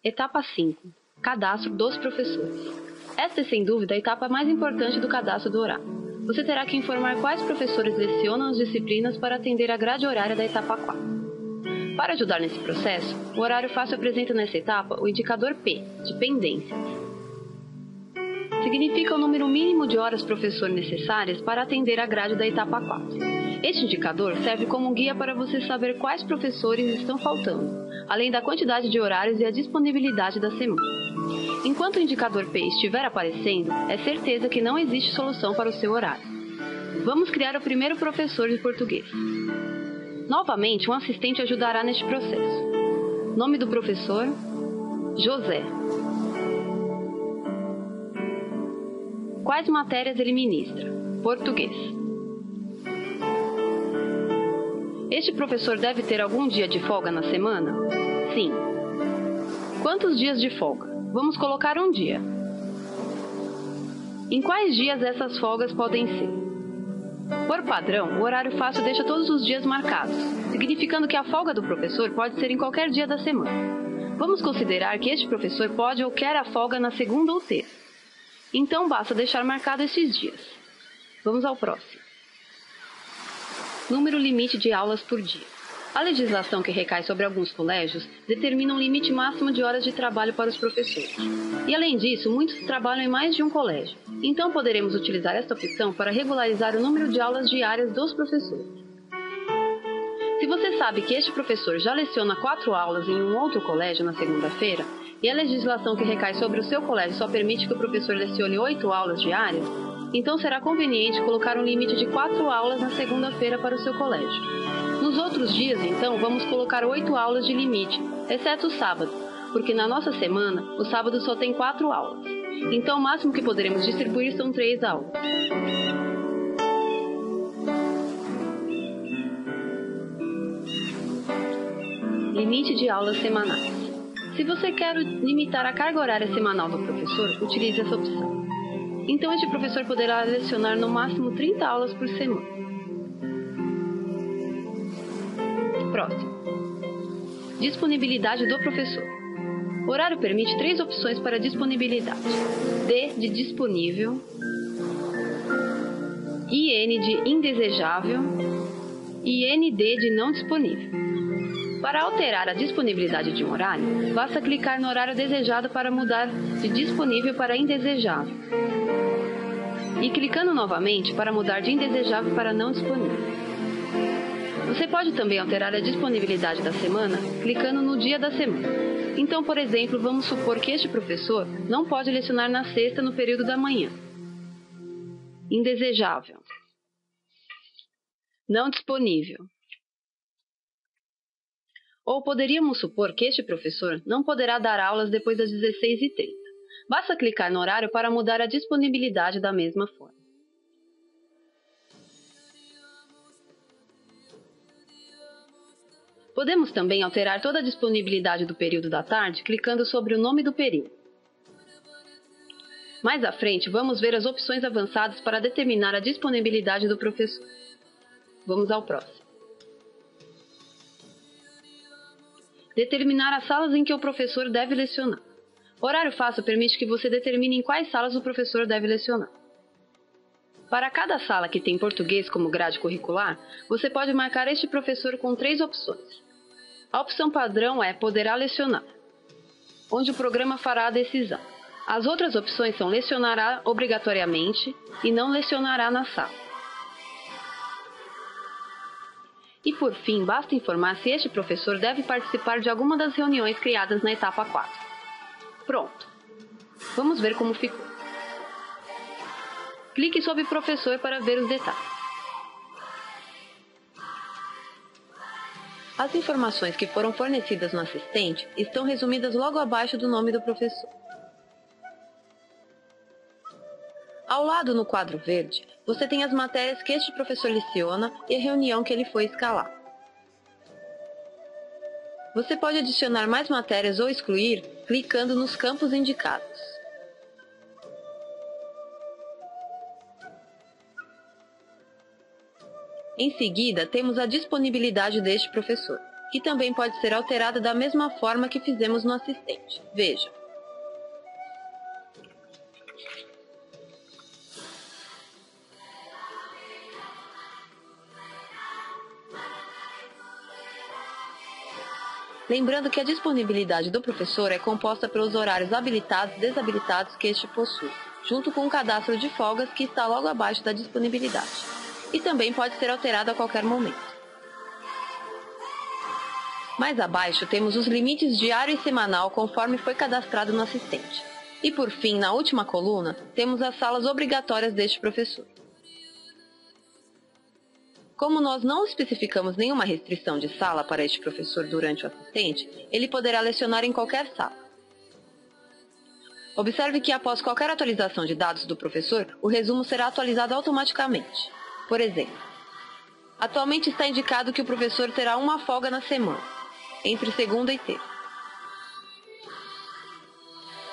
Etapa 5. Cadastro dos professores. Esta é, sem dúvida, a etapa mais importante do cadastro do horário. Você terá que informar quais professores lecionam as disciplinas para atender a grade horária da etapa 4. Para ajudar nesse processo, o Horário Fácil apresenta nessa etapa o indicador P, de pendências. Significa o número mínimo de horas professor necessárias para atender a grade da etapa 4. Este indicador serve como um guia para você saber quais professores estão faltando, além da quantidade de horários e a disponibilidade da semana. Enquanto o indicador P estiver aparecendo, é certeza que não existe solução para o seu horário. Vamos criar o primeiro professor de português. Novamente, um assistente ajudará neste processo. Nome do professor: José. Quais matérias ele ministra? Português. Este professor deve ter algum dia de folga na semana? Sim. Quantos dias de folga? Vamos colocar um dia. Em quais dias essas folgas podem ser? Por padrão, o Horário Fácil deixa todos os dias marcados, significando que a folga do professor pode ser em qualquer dia da semana. Vamos considerar que este professor pode ou quer a folga na segunda ou terça. Então, basta deixar marcado esses dias. Vamos ao próximo. Número limite de aulas por dia. A legislação que recai sobre alguns colégios determina um limite máximo de horas de trabalho para os professores. E, além disso, muitos trabalham em mais de um colégio. Então, poderemos utilizar esta opção para regularizar o número de aulas diárias dos professores. Se você sabe que este professor já leciona 4 aulas em um outro colégio na segunda-feira, e a legislação que recai sobre o seu colégio só permite que o professor lecione 8 aulas diárias, então será conveniente colocar um limite de 4 aulas na segunda-feira para o seu colégio. Nos outros dias, então, vamos colocar 8 aulas de limite, exceto o sábado, porque na nossa semana, o sábado só tem 4 aulas. Então, o máximo que poderemos distribuir são 3 aulas. Limite de aulas semanais. Se você quer limitar a carga horária semanal do professor, utilize essa opção. Então, este professor poderá lecionar no máximo 30 aulas por semana. Próximo. Disponibilidade do professor. O horário permite 3 opções para disponibilidade. D de disponível, IN de indesejável e ND de não disponível. Para alterar a disponibilidade de um horário, basta clicar no horário desejado para mudar de disponível para indesejável. E clicando novamente para mudar de indesejável para não disponível. Você pode também alterar a disponibilidade da semana clicando no dia da semana. Então, por exemplo, vamos supor que este professor não pode lecionar na sexta no período da manhã. Indesejável. Não disponível. Ou poderíamos supor que este professor não poderá dar aulas depois das 16h30. Basta clicar no horário para mudar a disponibilidade da mesma forma. Podemos também alterar toda a disponibilidade do período da tarde clicando sobre o nome do período. Mais à frente, vamos ver as opções avançadas para determinar a disponibilidade do professor. Vamos ao próximo. Determinar as salas em que o professor deve lecionar. O Horário Fácil permite que você determine em quais salas o professor deve lecionar. Para cada sala que tem português como grade curricular, você pode marcar este professor com 3 opções. A opção padrão é Poderá lecionar, onde o programa fará a decisão. As outras opções são Lecionará obrigatoriamente e Não lecionará na sala. E por fim, basta informar se este professor deve participar de alguma das reuniões criadas na etapa 4. Pronto! Vamos ver como ficou. Clique sobre Professor para ver os detalhes. As informações que foram fornecidas no assistente estão resumidas logo abaixo do nome do professor. Ao lado, no quadro verde, você tem as matérias que este professor leciona e a reunião que ele foi escalar. Você pode adicionar mais matérias ou excluir clicando nos campos indicados. Em seguida, temos a disponibilidade deste professor. que também pode ser alterada da mesma forma que fizemos no assistente. Veja. Lembrando que a disponibilidade do professor é composta pelos horários habilitados e desabilitados que este possui, junto com o cadastro de folgas que está logo abaixo da disponibilidade, e também pode ser alterado a qualquer momento. Mais abaixo temos os limites diário e semanal conforme foi cadastrado no assistente. E por fim, na última coluna, temos as salas obrigatórias deste professor. Como nós não especificamos nenhuma restrição de sala para este professor durante o assistente, ele poderá lecionar em qualquer sala. Observe que após qualquer atualização de dados do professor, o resumo será atualizado automaticamente. Por exemplo, atualmente está indicado que o professor terá uma folga na semana, entre segunda e terça.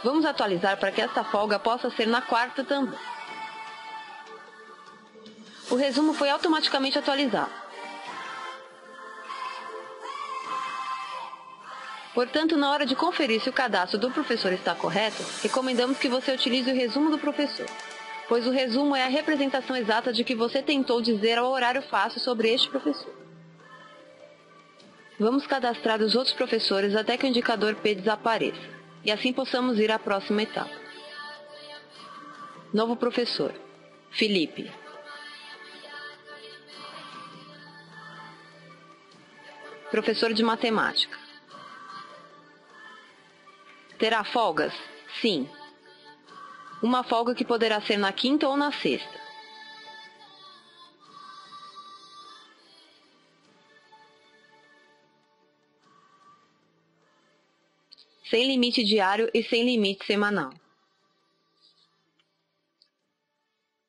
Vamos atualizar para que esta folga possa ser na quarta também. O resumo foi automaticamente atualizado. Portanto, na hora de conferir se o cadastro do professor está correto, recomendamos que você utilize o resumo do professor, pois o resumo é a representação exata de que você tentou dizer ao horário fácil sobre este professor. Vamos cadastrar os outros professores até que o indicador P desapareça, e assim possamos ir à próxima etapa. Novo professor, Felipe. Professor de matemática. Terá folgas? Sim. Uma folga que poderá ser na quinta ou na sexta. Sem limite diário e sem limite semanal.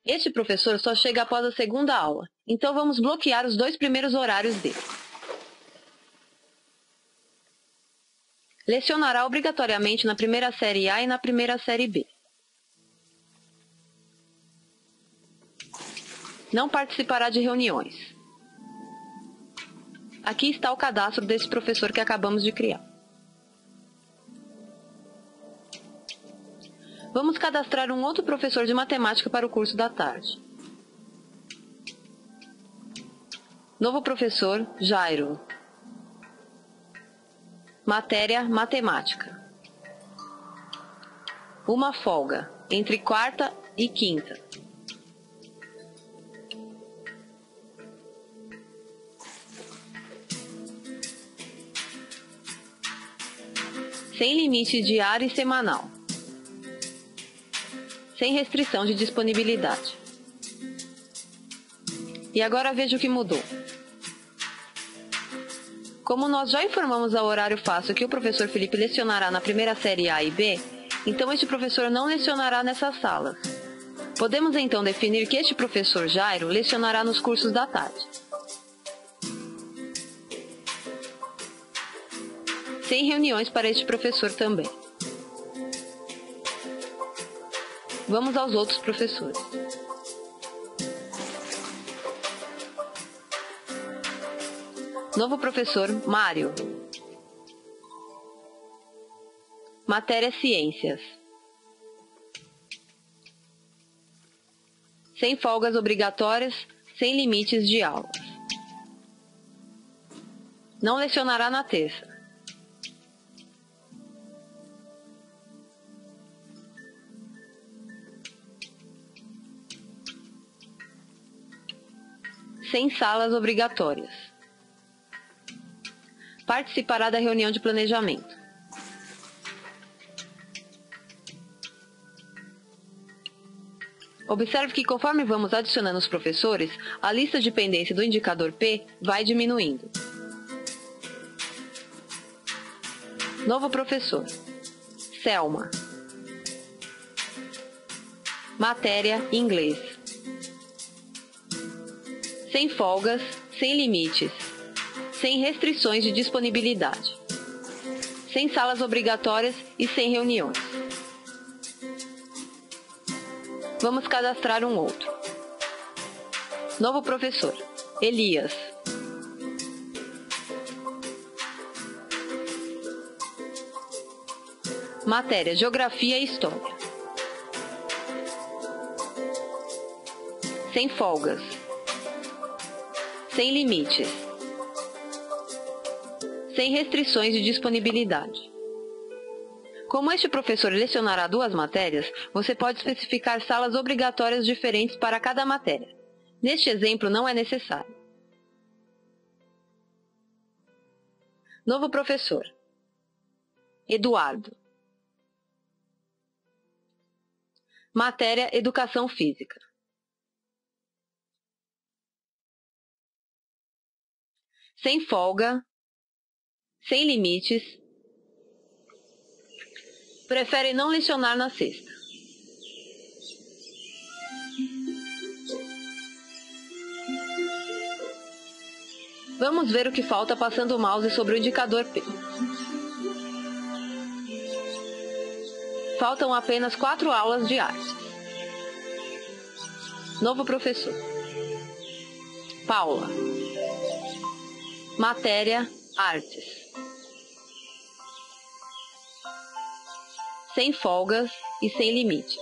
Este professor só chega após a segunda aula, então vamos bloquear os 2 primeiros horários dele. Lecionará obrigatoriamente na primeira série A e na primeira série B. Não participará de reuniões. Aqui está o cadastro desse professor que acabamos de criar. Vamos cadastrar um outro professor de matemática para o curso da tarde. Novo professor, Jairo. Matéria, matemática. Uma folga, entre quarta e quinta. Sem limite diário e semanal. Sem restrição de disponibilidade. E agora veja o que mudou. Como nós já informamos ao horário fácil que o professor Felipe lecionará na primeira série A e B, então este professor não lecionará nessas salas. Podemos então definir que este professor Jairo lecionará nos cursos da tarde. Sem reuniões para este professor também. Vamos aos outros professores. Novo professor, Mário. Matéria Ciências. Sem folgas obrigatórias, sem limites de aulas. Não lecionará na terça. Sem salas obrigatórias. Participará da reunião de planejamento. Observe que conforme vamos adicionando os professores, a lista de pendência do indicador P vai diminuindo. Novo professor, Selma. Matéria, inglês. Sem folgas, sem limites. Sem restrições de disponibilidade, sem salas obrigatórias e sem reuniões. Vamos cadastrar um outro. Novo professor, Elias. Matéria: Geografia e História. Sem folgas. Sem limites. Sem restrições de disponibilidade. Como este professor lecionará 2 matérias, você pode especificar salas obrigatórias diferentes para cada matéria. Neste exemplo, não é necessário. Novo professor: Eduardo. Matéria: Educação Física. Sem folga. Sem limites. Prefere não lecionar na sexta. Vamos ver o que falta passando o mouse sobre o indicador P. Faltam apenas 4 aulas de arte. Novo professor: Paula. Matéria: Artes. Sem folgas e sem limite.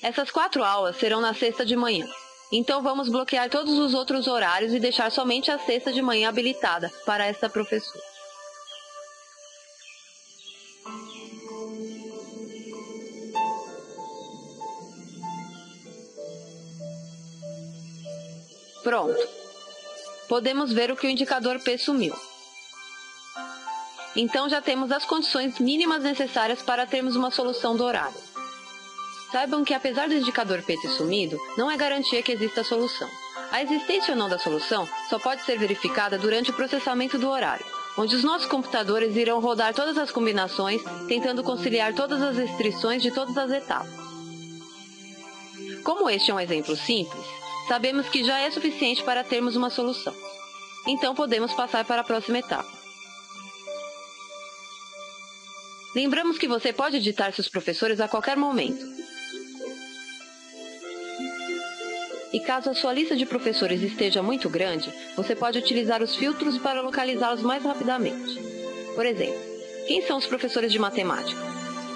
Essas 4 aulas serão na sexta de manhã. Então vamos bloquear todos os outros horários e deixar somente a sexta de manhã habilitada para esta professora. Pronto. Podemos ver o que o indicador P sumiu. Então já temos as condições mínimas necessárias para termos uma solução do horário. Saibam que apesar do indicador P ter sumido, não é garantia que exista a solução. A existência ou não da solução só pode ser verificada durante o processamento do horário, onde os nossos computadores irão rodar todas as combinações, tentando conciliar todas as restrições de todas as etapas. Como este é um exemplo simples, sabemos que já é suficiente para termos uma solução. Então podemos passar para a próxima etapa. Lembramos que você pode editar seus professores a qualquer momento. E caso a sua lista de professores esteja muito grande, você pode utilizar os filtros para localizá-los mais rapidamente. Por exemplo, quem são os professores de matemática?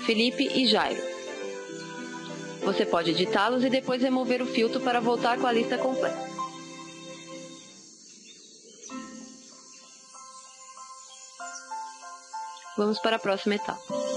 Felipe e Jairo. Você pode editá-los e depois remover o filtro para voltar com a lista completa. Vamos para a próxima etapa.